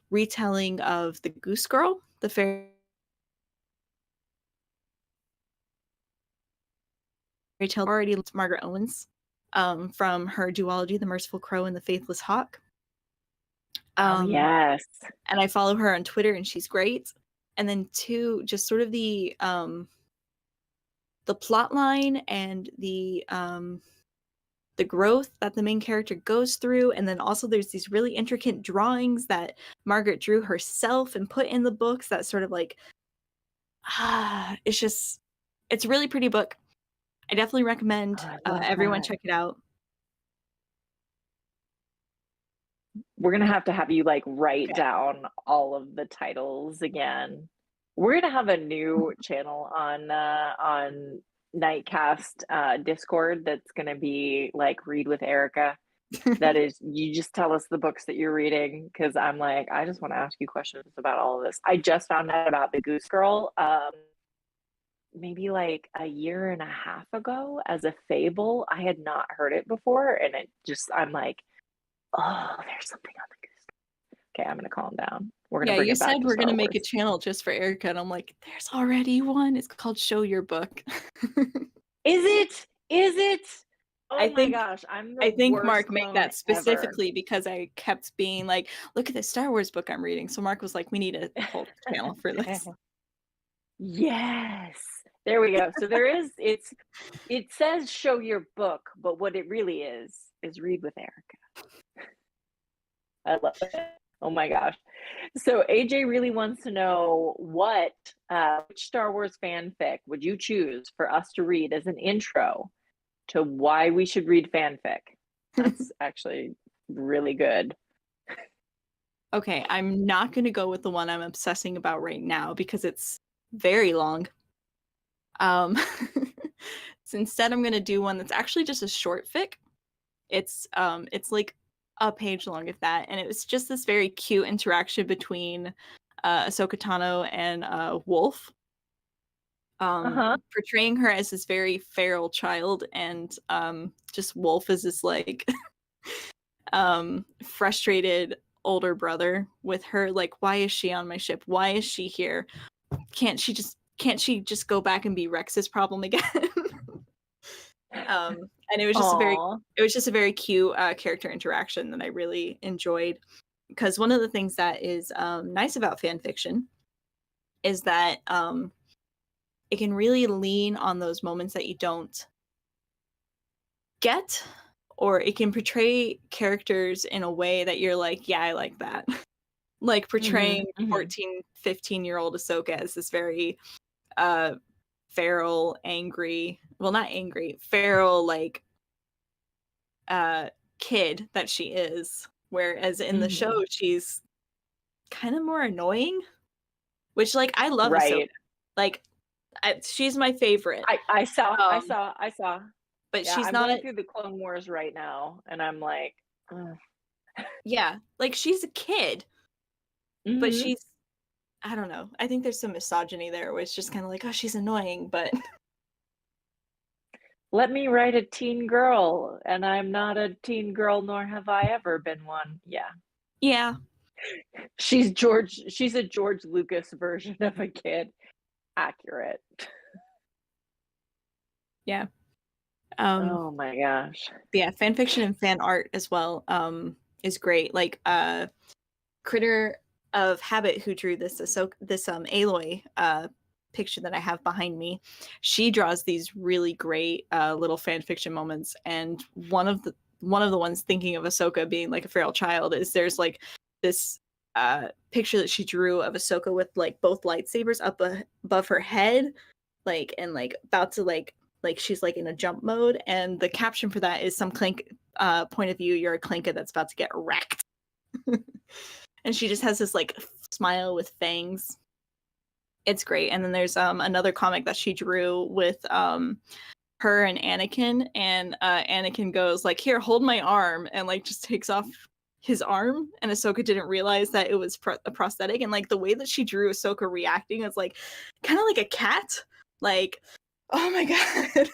retelling of the Goose Girl, the fairy tale. Already loved Margaret Owens from her duology, The Merciful Crow and The Faithless Hawk. Oh, yes. And I follow her on Twitter, and she's great. And then 2, just sort of the plot line and the the growth that the main character goes through, and then also there's these really intricate drawings that Margaret drew herself and put in the books that sort of like it's a really pretty book. I definitely recommend I love everyone that. check it out. We're gonna have to have you like write Okay. down all of the titles again. We're gonna have a new channel on Nightcast Discord that's gonna be like Read with Erica. That is, you just tell us the books that you're reading because I'm like, I just want to ask you questions about all of this. I just found out about the Goose Girl maybe like a year and a half ago as a fable. I had not heard it before, and I'm like, oh, there's something on the Goose Girl. Okay, I'm gonna calm down. We're gonna Yeah, bring you it back said to we're Star gonna make a Wars. channel just for Erica, and I'm like, there's already one. It's called Show Your Book. Is it? Is it? I Oh my think gosh, I'm the I think worst Mark made clone that ever. specifically because I kept being like, look at this Star Wars book I'm reading. So Mark was like, we need a whole channel for this. Yes. There we go. So it says show your book, but what it really is read with Erica. I love it. Oh my gosh. So AJ really wants to know which Star Wars fanfic would you choose for us to read as an intro to why we should read fanfic? That's actually really good. Okay, I'm not going to go with the one I'm obsessing about right now because it's very long. So instead I'm going to do one that's actually just a short fic. It's like a page long if that, and it was just this very cute interaction between Ahsoka Tano and Wolf. Uh-huh. Portraying her as this very feral child, and just Wolf as this like frustrated older brother with her, like, why is she on my ship? Why is she here? Can't she just go back and be Rex's problem again? And it was just a very Aw. cute character interaction that I really enjoyed, because one of the things that is nice about fan fiction is that it can really lean on those moments that you don't get, or it can portray characters in a way that you're like, yeah, I like that. Like portraying Mm-hmm. Mm-hmm. 14, 15-year-old Ahsoka as this very uh feral, angry, well, not angry, feral, like kid that she is, whereas in the show Mm-hmm. she's kind of more annoying, which, like, I love Ahsoka. Right. Like, she's my favorite. I saw, I Um, saw, I saw. but Yeah, she's I'm not going a through the Clone Wars right now, and I'm like, ugh. yeah, like, she's a kid, but Mhm. she's, I don't know. I think there's some misogyny there where it's just kind of like, oh, she's annoying, but Let me write a teen girl, and I'm not a teen girl, nor have I ever been one. Yeah. yeah, She's a George Lucas version of a kid. Accurate. yeah. Um, Oh my gosh. but yeah, fan fiction and fan art as well is great. Like Critter of Habit, who drew this Aloy picture that I have behind me, she draws these really great little fan fiction moments, and one of the ones thinking of Ahsoka being like a feral child is there's like this picture that she drew of Ahsoka with like both lightsabers up above her head, like, and like about to like she's like in a jump mode, and the caption for that is some clank point of view, you're a clanka that's about to get wrecked. And she just has this like smile with fangs. It's great. And then there's another comic that she drew with her and Anakin, and Anakin goes like, here, hold my arm, and like just takes off his arm, and Ahsoka didn't realize that it was a prosthetic, and like the way that she drew Ahsoka reacting is like kind of like a cat, like, oh my god.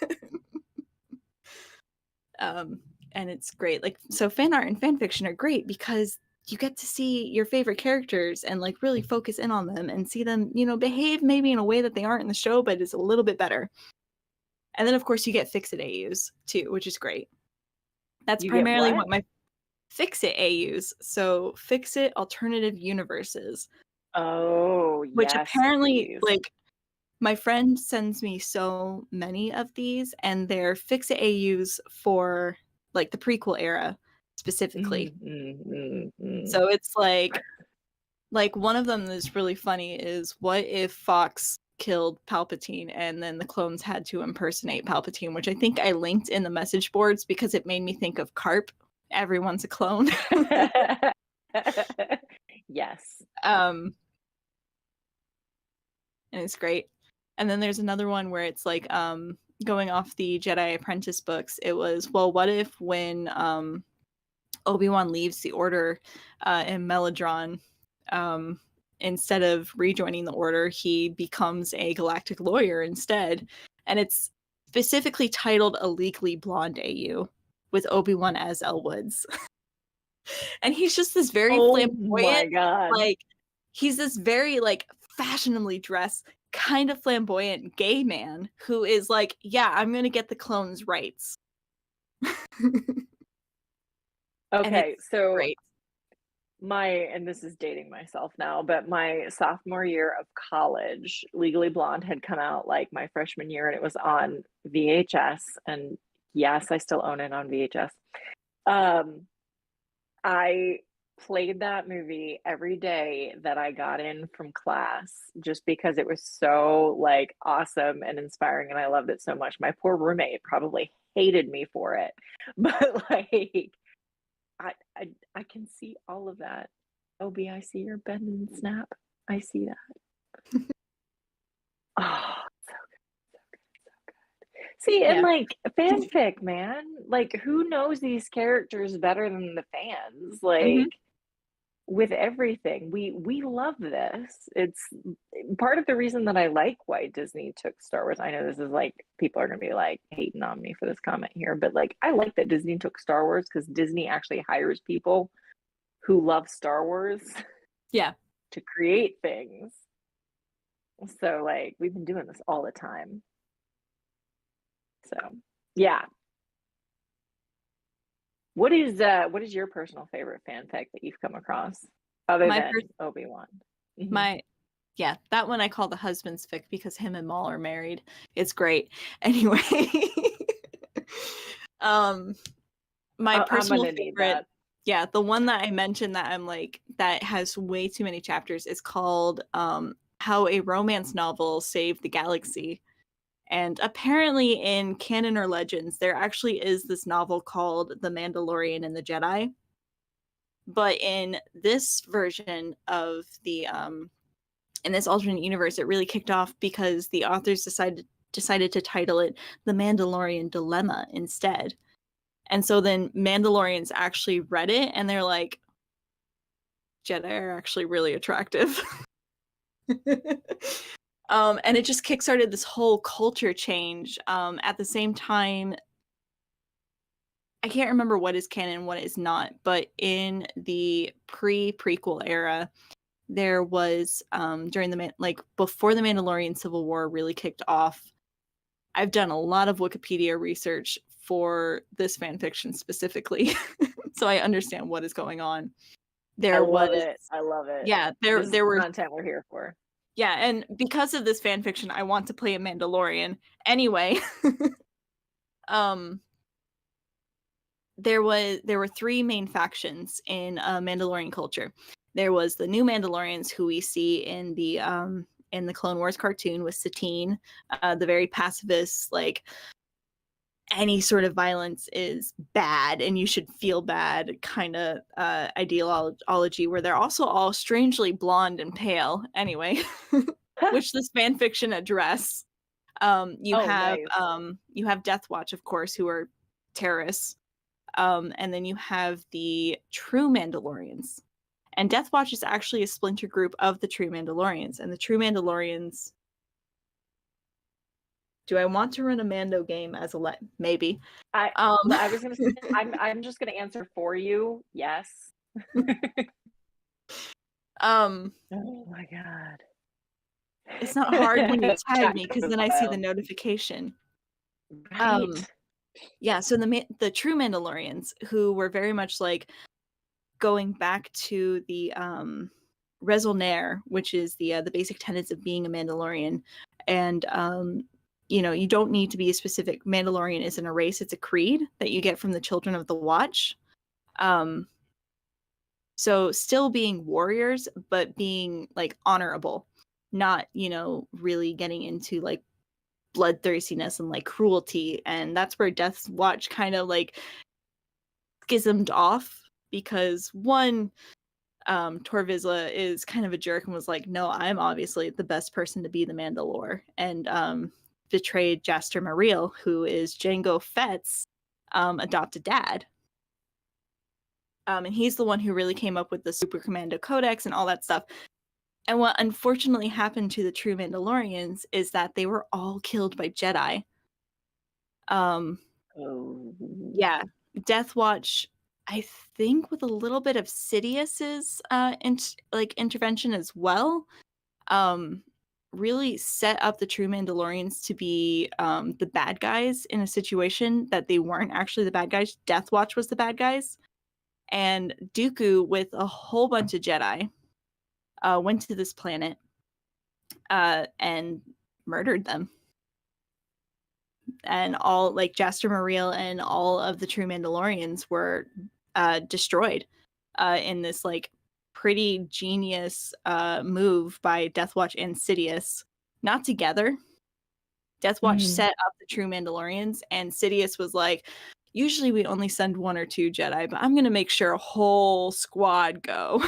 And it's great. Like, so fan art and fan fiction are great because you get to see your favorite characters and like really focus in on them and see them, you know, behave maybe in a way that they aren't in the show, but is a little bit better. And then of course you get fix it AUs too, which is great. That's You get primarily what? what my fix it AUs. So fix it alternative universes, Oh, which yes, apparently, please. like, my friend sends me so many of these, and they're fix it AUs for like the prequel era specifically. Mm. So it's like one of them that's really funny is, what if Fox killed Palpatine and then the clones had to impersonate Palpatine, which I think I linked in the message boards because it made me think of Carp. Everyone's a clone. Yes. And it's great. And then there's another one where it's like going off the Jedi Apprentice books. It was, well, what if when Obi-Wan leaves the Order in Meladron, instead of rejoining the Order, he becomes a galactic lawyer instead. And it's specifically titled A Legally Blonde AU with Obi-Wan as Elwoods. And he's just this very flamboyant, like, he's this very, like, fashionably dressed, kind of flamboyant gay man who is like, yeah, I'm gonna get the clones' rights. Okay, so great. and this is dating myself now, but my sophomore year of college, Legally Blonde had come out like my freshman year, and it was on VHS. And yes, I still own it on VHS. I played that movie every day that I got in from class just because it was so like awesome and inspiring, and I loved it so much. My poor roommate probably hated me for it, but like I can see all of that. Obi, I see your bend and snap. I see that. Oh, so good, so good. See, and like fanfic, man. Like, who knows these characters better than the fans? Like, with everything, we love this. It's part of the reason that I like why Disney took Star Wars. I know this is like, people are gonna be like hating on me for this comment here, but like, I like that Disney took Star Wars because Disney actually hires people who love Star Wars, to create things. So like, we've been doing this all the time. So yeah. What is your personal favorite fanfic that you've come across other than Obi-Wan? That one I call the husband's fic because him and Maul are married. It's great. Anyway, my personal favorite, the one that I mentioned that I'm like, that has way too many chapters is called How a Romance Novel Saved the Galaxy. And apparently in canon or legends, there actually is this novel called The Mandalorian and the Jedi. But in this version of the in this alternate universe, it really kicked off because the authors decided to title it The Mandalorian Dilemma instead. And so then Mandalorians actually read it and they're like, Jedi are actually really attractive. And it just kickstarted this whole culture change. At the same time, I can't remember what is canon and what is not, but in the prequel era, there was during before the Mandalorian Civil War really kicked off. I've done a lot of Wikipedia research for this fan fiction specifically, so I understand what is going on. I love it. Yeah, this there were content we're here for. Yeah, and because of this fan fiction, I want to play a Mandalorian. Anyway, there were three main factions in Mandalorian culture. There was the new Mandalorians, who we see in the Clone Wars cartoon with Satine, the very pacifist, like, any sort of violence is bad and you should feel bad kind of ideology, where they're also all strangely blonde and pale. Anyway, which this fan fiction address. You have Death Watch, of course, who are terrorists. And then you have the true Mandalorians. And Death Watch is actually a splinter group of the true Mandalorians. And the true Mandalorians... Do I want to run a Mando game as a maybe? I was gonna say, I'm just gonna answer for you. Yes. Oh my god. It's not hard when you tag me because then I see the notification. Right. Yeah, so the true Mandalorians, who were very much like going back to the raison d'être, which is the basic tenets of being a Mandalorian, and you don't need to be a specific Mandalorian isn't a race, it's a creed that you get from the Children of the Watch. So still being warriors, but being like honorable, not, really getting into like bloodthirstiness and like cruelty. And that's where Death's Watch kind of like schismed off, because one, Torvizsla is kind of a jerk and was like, no, I'm obviously the best person to be the Mandalore, and betrayed Jaster Mariel, who is Jango Fett's adopted dad. And he's the one who really came up with the Super Commando Codex and all that stuff. And what unfortunately happened to the true Mandalorians is that they were all killed by Jedi. Yeah, Death Watch, I think with a little bit of Sidious's intervention as well, really set up the true Mandalorians to be the bad guys in a situation that they weren't actually the bad guys. Death Watch was the bad guys. And Dooku, with a whole bunch of Jedi, went to this planet and murdered them. And all, like, Jaster Mariel and all of the true Mandalorians were destroyed in this, like, pretty genius move by Death Watch and Sidious. Not together. Death Watch set up the true Mandalorians, and Sidious was like, usually we only send 1 or 2 Jedi, but I'm going to make sure a whole squad go.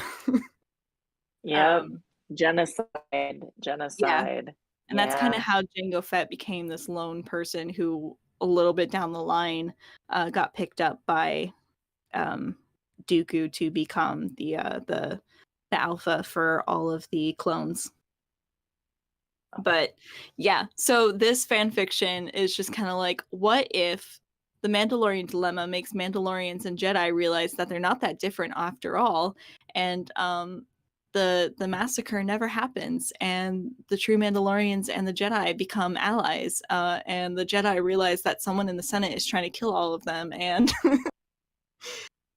Yep. Genocide. Yeah. And that's kind of how Jango Fett became this lone person who, a little bit down the line, got picked up by Dooku to become the alpha for all of the clones. But yeah, so this fan fiction is just kind of like, what if the Mandalorian Dilemma makes Mandalorians and Jedi realize that they're not that different after all, and the massacre never happens, and the true Mandalorians and the Jedi become allies, and the Jedi realize that someone in the Senate is trying to kill all of them, and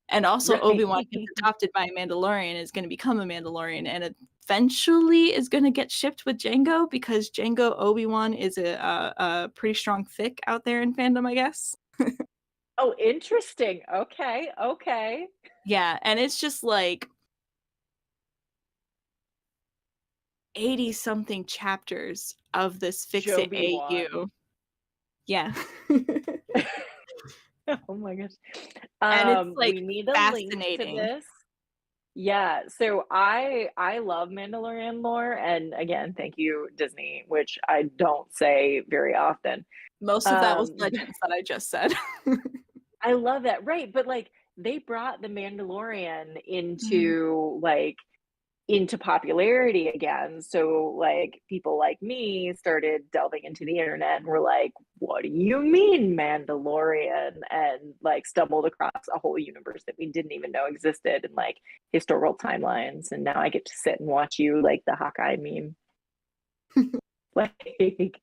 and also Obi-Wan gets adopted by a Mandalorian, is going to become a Mandalorian, and eventually is going to get shipped with Jango, because Jango Obi-Wan is a pretty strong fic out there in fandom, I guess. Oh, interesting. Okay. Yeah, and it's just like 80-something chapters of this Fix-It AU. Yeah. Oh my gosh. And it's like we need a fascinating. link to this. Yeah, so I love Mandalorian lore, and again, thank you, Disney, which I don't say very often. Most of that was legends that I just said. I love that, right? But like they brought the Mandalorian into popularity again. So like people like me started delving into the internet and were like, what do you mean Mandalorian? And like stumbled across a whole universe that we didn't even know existed, and like historical timelines. And now I get to sit and watch you like the Hawkeye meme. Like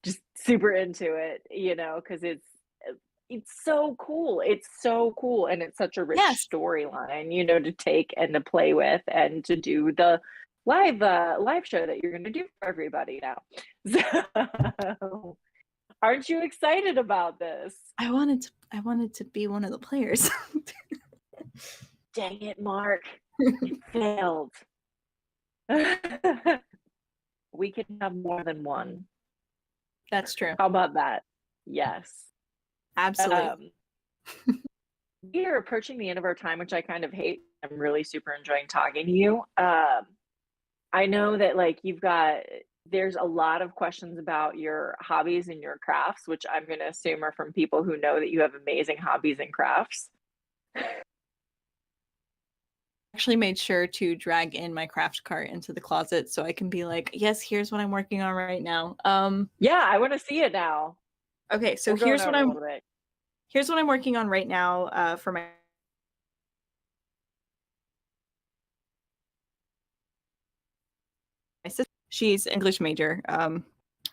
just super into it, because it's so cool. It's so cool, and it's such a rich storyline, to take and to play with and to do the live show that you're going to do for everybody now. So, aren't you excited about this? I wanted to be one of the players. Dang it, Mark. It failed. We can have more than one. That's true. How about that? Yes. Absolutely. We are approaching the end of our time, which I kind of hate. I'm really super enjoying talking to you. I know that like there's a lot of questions about your hobbies and your crafts, which I'm going to assume are from people who know that you have amazing hobbies and crafts. Actually made sure to drag in my craft cart into the closet so I can be like, yes, here's what I'm working on right now. Yeah, I want to see it now. Okay, so here's what I'm working on right now for my sister. She's English major,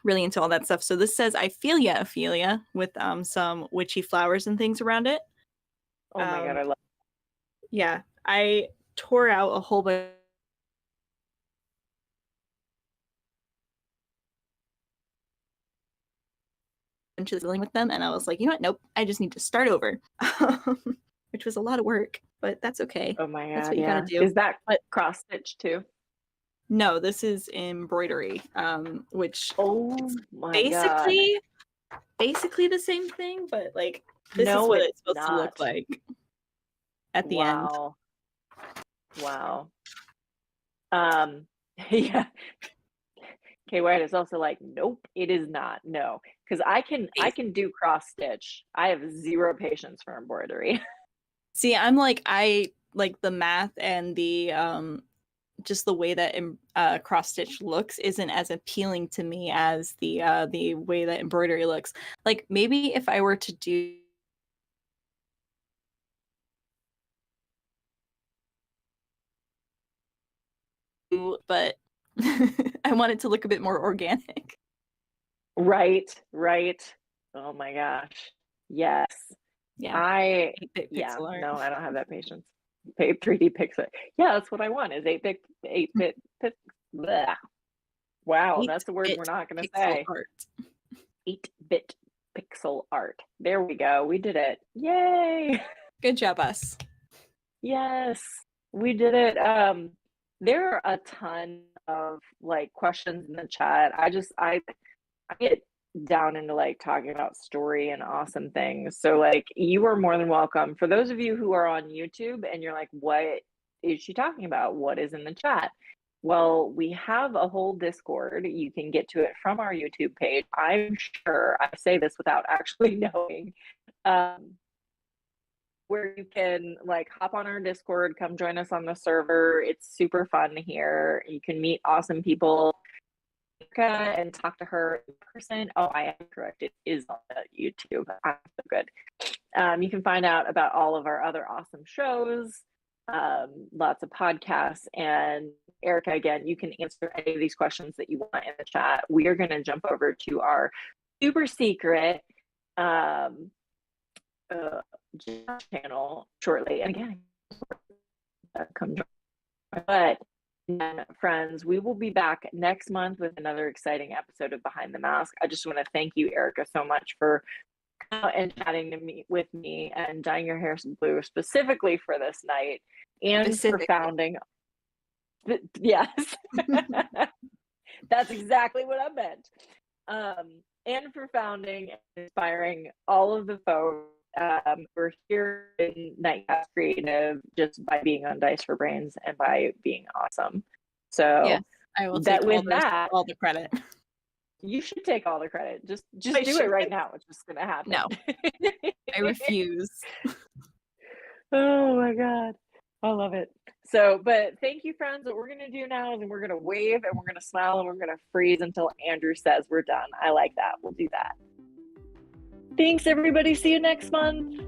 really into all that stuff. So this says I feel ya, Ophelia, with some witchy flowers and things around it. Oh my god, I love it. Yeah, I tore out a whole bunch into dealing with them, and I was like, you know what? Nope, I just need to start over, which was a lot of work, but that's okay. Oh my That's God, what you yeah. gotta do. Is that But cross stitch too? no, this is embroidery, which Oh it's my God. basically the same thing, but like this is No, what it's it's supposed to look not. like at the end. Wow. Wow. Um, yeah. Okay, White is also like, nope, it is not. No, because I can do cross stitch. I have zero patience for embroidery. See, I'm like I like the math and the just the way that cross stitch looks isn't as appealing to me as the way that embroidery looks. Like maybe if I were to do but I want it to look a bit more organic. Right, right. Oh my gosh. Yes. Yeah. I 8-bit yeah, pixel art. no, I don't have that patience. 3D pixel. Yeah, that's what I want is 8-bit bleh. Wow, that's a word 8-bit we're not gonna pixel say. art. 8-bit pixel art. There we go. We did it. Yay! Good job, us. Yes, we did it. There are a ton of like questions in the chat. I get down into like talking about story and awesome things. So like you are more than welcome. For those of you who are on YouTube and you're like, what is she talking about? What is in the chat? Well, we have a whole Discord. You can get to it from our YouTube page. I'm sure I say this without actually knowing. Where you can like hop on our Discord, come join us on the server. It's super fun here. You can meet awesome people and talk to her in person. Oh, I am correct. It is on YouTube. I'm so good. You can find out about all of our other awesome shows, lots of podcasts. And Erica, again, you can answer any of these questions that you want in the chat. We are going to jump over to our super secret channel shortly. And again, come join. But friends, we will be back next month with another exciting episode of Behind the Mask. I just want to thank you, Erica, so much for coming out and chatting with me and dyeing your hair blue specifically for this night and for founding. Yes, that's exactly what I meant. And for founding and inspiring all of the folks we're here in Nightcast Creative just by being on Dice for Brains and by being awesome. So yes, I will take all the credit. You should take all the credit. Just do it right now. It's just gonna happen. No, I refuse. Oh my God, I love it. So, but thank you, friends. What we're gonna do now is we're gonna wave and we're gonna smile and we're gonna freeze until Andrew says we're done. I like that. We'll do that. Thanks, everybody. See you next month.